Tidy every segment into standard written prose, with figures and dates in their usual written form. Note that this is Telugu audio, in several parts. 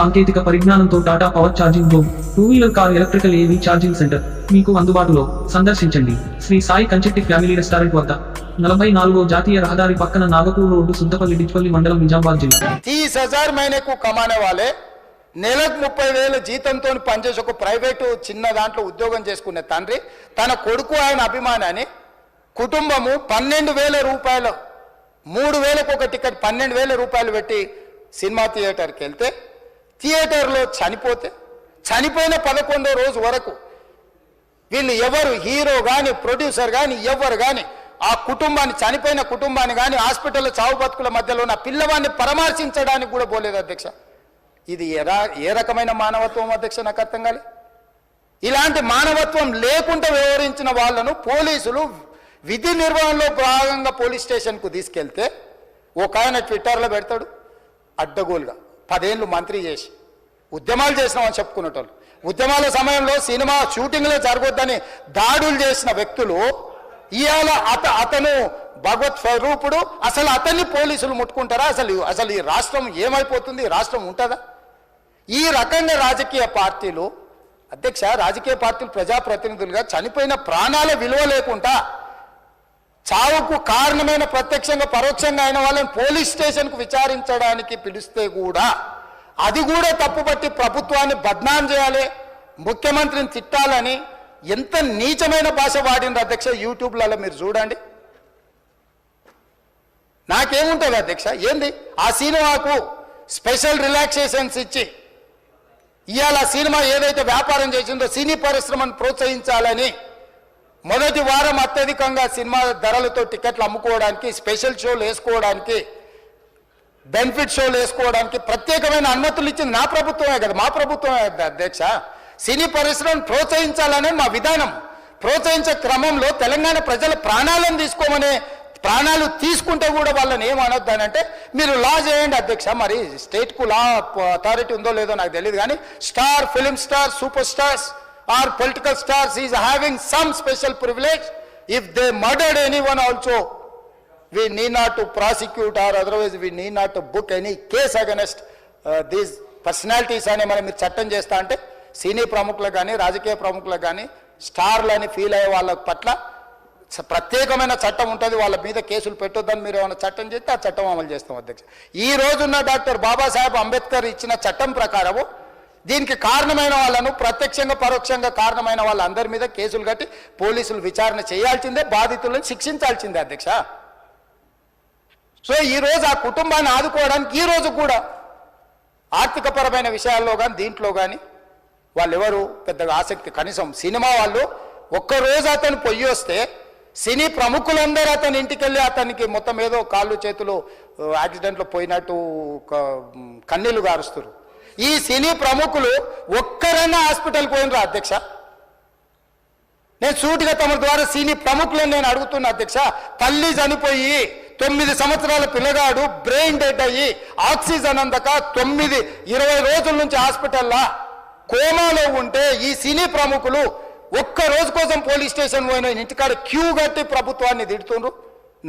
సాంకేతిక పరిజ్ఞానంతో Tata power charging home, two wheeler car, electrical EV charging centre మీకు అందుబాటులో. సందర్శించండి శ్రీ సాయి కంచెట్టి ఫ్యామిలీ రెస్టారెంట్ వద్ద, 44వ జాతీయ రహదారి పక్కన, నాగపూర్ రోడ్డు, సుద్దపల్లి, డిచ్పల్లి మండలం, నిజామాబాద్ జిల్లా. 30,000 महीने को कमाने वाले నెలకు 30,000 జీతంతో పనిచేసి ఒక ప్రైవేటు చిన్న దాంట్లో ఉద్యోగం చేసుకునే తండ్రి తన కొడుకు ఆయన అభిమానాన్ని కుటుంబము 12,000 రూపాయలు, 3,000కు ఒక టికెట్ 12,000 రూపాయలు పెట్టి సినిమా థియేటర్కి వెళ్తే థియేటర్లో చనిపోయిన 11వ రోజు వరకు వీళ్ళు ఎవరు, హీరో కానీ ప్రొడ్యూసర్ కానీ ఎవరు కానీ ఆ కుటుంబాన్ని, చనిపోయిన కుటుంబాన్ని కానీ హాస్పిటల్లో చావు బతుకుల మధ్యలో ఉన్న పిల్లవాడిని పరామర్శించడానికి కూడా పోలేదు అధ్యక్ష. ఇది ఏ రకమైన మానవత్వం అధ్యక్ష? నాకు అర్థం కాలే. ఇలాంటి మానవత్వం లేకుండా వ్యవహరించిన వాళ్ళను పోలీసులు విధి నిర్వహణలో భాగంగా పోలీస్ స్టేషన్కు తీసుకెళ్తే ఒక ఆయన ట్విట్టర్లో పెడతాడు అడ్డగోలుగా 10 ఏళ్ళు మంత్రి చేసి ఉద్యమాలు చేసినామని చెప్పుకునేటోళ్ళు, ఉద్యమాల సమయంలో సినిమా షూటింగ్లో జరగొద్దని దాడులు చేసిన వ్యక్తులు ఇవాళ అతను భగవత్ స్వరూపుడు, అసలు అతన్ని పోలీసులు ముట్టుకుంటారా? అసలు ఈ రాష్ట్రం ఏమైపోతుంది? రాష్ట్రం ఉంటుందా? ఈ రకంగా రాజకీయ పార్టీలు అధ్యక్ష, రాజకీయ పార్టీలు ప్రజాప్రతినిధులుగా చనిపోయిన ప్రాణాల విలువ లేకుండా చావుకు కారణమైన ప్రత్యక్షంగా పరోక్షంగా అయిన వాళ్ళని పోలీస్ స్టేషన్కు విచారించడానికి పిలిస్తే కూడా అది కూడా తప్పుపట్టి ప్రభుత్వాన్ని బద్నాం చేయాలి, ముఖ్యమంత్రిని తిట్టాలని ఎంత నీచమైన భాష వాడింది అధ్యక్ష. యూట్యూబ్లలో మీరు చూడండి. నాకేముంటుంది అధ్యక్ష? ఏంది ఆ సినిమాకు స్పెషల్ రిలాక్సేషన్స్ ఇచ్చి ఇవాళ సినిమా ఏదైతే వ్యాపారం చేసిందో సినీ పరిశ్రమను ప్రోత్సహించాలని మొదటి వారం అత్యధికంగా సినిమా ధరలతో టికెట్లు అమ్ముకోవడానికి, స్పెషల్ షోలు వేసుకోవడానికి, బెనిఫిట్ షోలు వేసుకోవడానికి ప్రత్యేకమైన అనుమతులు ఇచ్చింది నా ప్రభుత్వమే కదా, మా ప్రభుత్వమే అధ్యక్ష. సినీ పరిశ్రమను ప్రోత్సహించాలనే మా విధానం. ప్రోత్సహించే క్రమంలో తెలంగాణ ప్రజల ప్రాణాలను తీసుకోమనే, ప్రాణాలు తీసుకుంటే కూడా వాళ్ళని ఏమనొద్దు అని అంటే మీరు లా చేయండి అధ్యక్ష. మరి స్టేట్కు లా అథారిటీ ఉందో లేదో నాకు తెలియదు, కానీ star, film star, super stars or political stars is having some special privilege. If they murdered anyone also we need not to prosecute or otherwise we need not to book any case against these personalities అని మనం మీరు చట్టం చేస్తా అంటే సినీ ప్రముఖులకు కానీ, రాజకీయ ప్రముఖులకు కానీ, స్టార్లని ఫీల్ అయ్యే వాళ్ళ పట్ల ప్రత్యేకమైన చట్టం ఉంటుంది. వాళ్ళ మీద కేసులు పెట్టొద్దని మీరు ఏమైనా చట్టం చేస్తే ఆ చట్టం అమలు చేస్తాం అధ్యక్ష. ఈ రోజున్న డాక్టర్ బాబాసాహెబ్ అంబేద్కర్ ఇచ్చిన చట్టం ప్రకారము దీనికి కారణమైన వాళ్ళను, ప్రత్యక్షంగా పరోక్షంగా కారణమైన వాళ్ళందరి మీద కేసులు కట్టి పోలీసులు విచారణ చేయాల్సిందే, బాధితులను శిక్షించాల్సిందే అధ్యక్ష. సో ఈరోజు ఆ కుటుంబాన్ని ఆదుకోవడానికి ఈ రోజు కూడా ఆర్థికపరమైన విషయాల్లో కానీ దీంట్లో కానీ వాళ్ళు ఎవరు పెద్దగా ఆసక్తి, కనీసం సినిమా వాళ్ళు ఒక్కరోజు అతను పొయ్యి వస్తే సినీ ప్రముఖులందరూ అతని ఇంటికి వెళ్ళి అతనికి మొత్తం ఏదో కాళ్ళు చేతులు యాక్సిడెంట్లో పోయినట్టు కన్నీళ్లు గారుస్తారు. ఈ సినీ ప్రముఖులు ఒక్కరైనా హాస్పిటల్ పోయినరా అధ్యక్ష? నేను సూటిగా తమ ద్వారా సినీ ప్రముఖులను నేను అడుగుతున్నా అధ్యక్ష. తల్లి చనిపోయి 9 సంవత్సరాల పిల్లగాడు బ్రెయిన్ డెడ్ అయ్యి ఆక్సిజన్ అందక 20 రోజుల నుంచి హాస్పిటల్లో కోమాలో ఉంటే ఈ సినీ ప్రముఖులు ఒక్క రోజు కోసం పోలీస్ స్టేషన్ పోయిన ఇంటికాడ క్యూ కట్టి ప్రభుత్వాన్ని తిడుతున్నారు,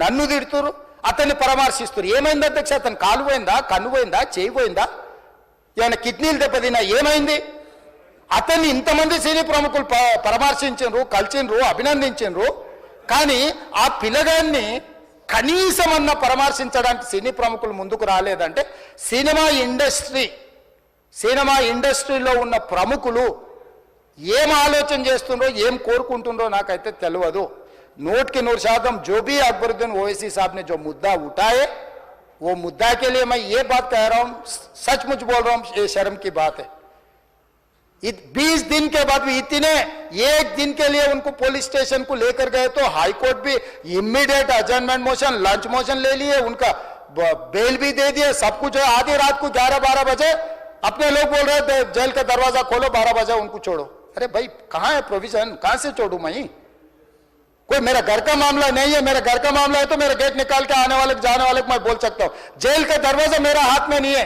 నన్ను తిడుతున్నారు, అతన్ని పరామర్శిస్తున్నారు. ఏమైంది అధ్యక్ష? అతను కాలు పోయిందా, కన్ను పోయిందా, చేయి పోయిందా, ఏమైనా కిడ్నీలు దెబ్బతిన్నా, ఏమైంది? అతన్ని ఇంతమంది సినీ ప్రముఖులు పరామర్శించారు, కలిసిండ్రు, అభినందించారు. కానీ ఆ పిల్లగాన్ని కనీసమన్నా పరామర్శించడానికి సినీ ప్రముఖులు ముందుకు రాలేదంటే సినిమా ఇండస్ట్రీలో ఉన్న ప్రముఖులు ఏం ఆలోచన చేస్తుండ్రో, ఏం కోరుకుంటుండ్రో నాకైతే తెలియదు. 100% जो भी अकबरुद्दीन ओवैसी साहब ने जो मुद्दा उठाए वो मुद्दा के लिए मैं ये बात कह रहा हूँ, सचमुच बोल रहा हूँ, ये शर्म की बात है. 20 दिन के बाद भी एक दिन के लिए उनको पुलिस स्टेशन को लेकर गए तो हाईकोर्ट भी इमीडिएट अजर्नमेंट मोशन, लंच मोशन ले लिए, उनका बेल भी दे दिए, सब कुछ है. आधी रात को 11-12 बजे अपने लोग बोल रहे थे जेल का दरवाजा खोलो, 12 बजे उनको छोड़ो. अरे भाई कहाँ है प्रोविजन? कहाँ से छोड़ू मैं? कोई मेरा घर का मामला नहीं है. मेरा घर का मामला है तो मेरा गेट निकाल के आने वाले जाने वाले को मैं बोल सकता हूँ. जेल का दरवाजा मेरा हाथ में नहीं है.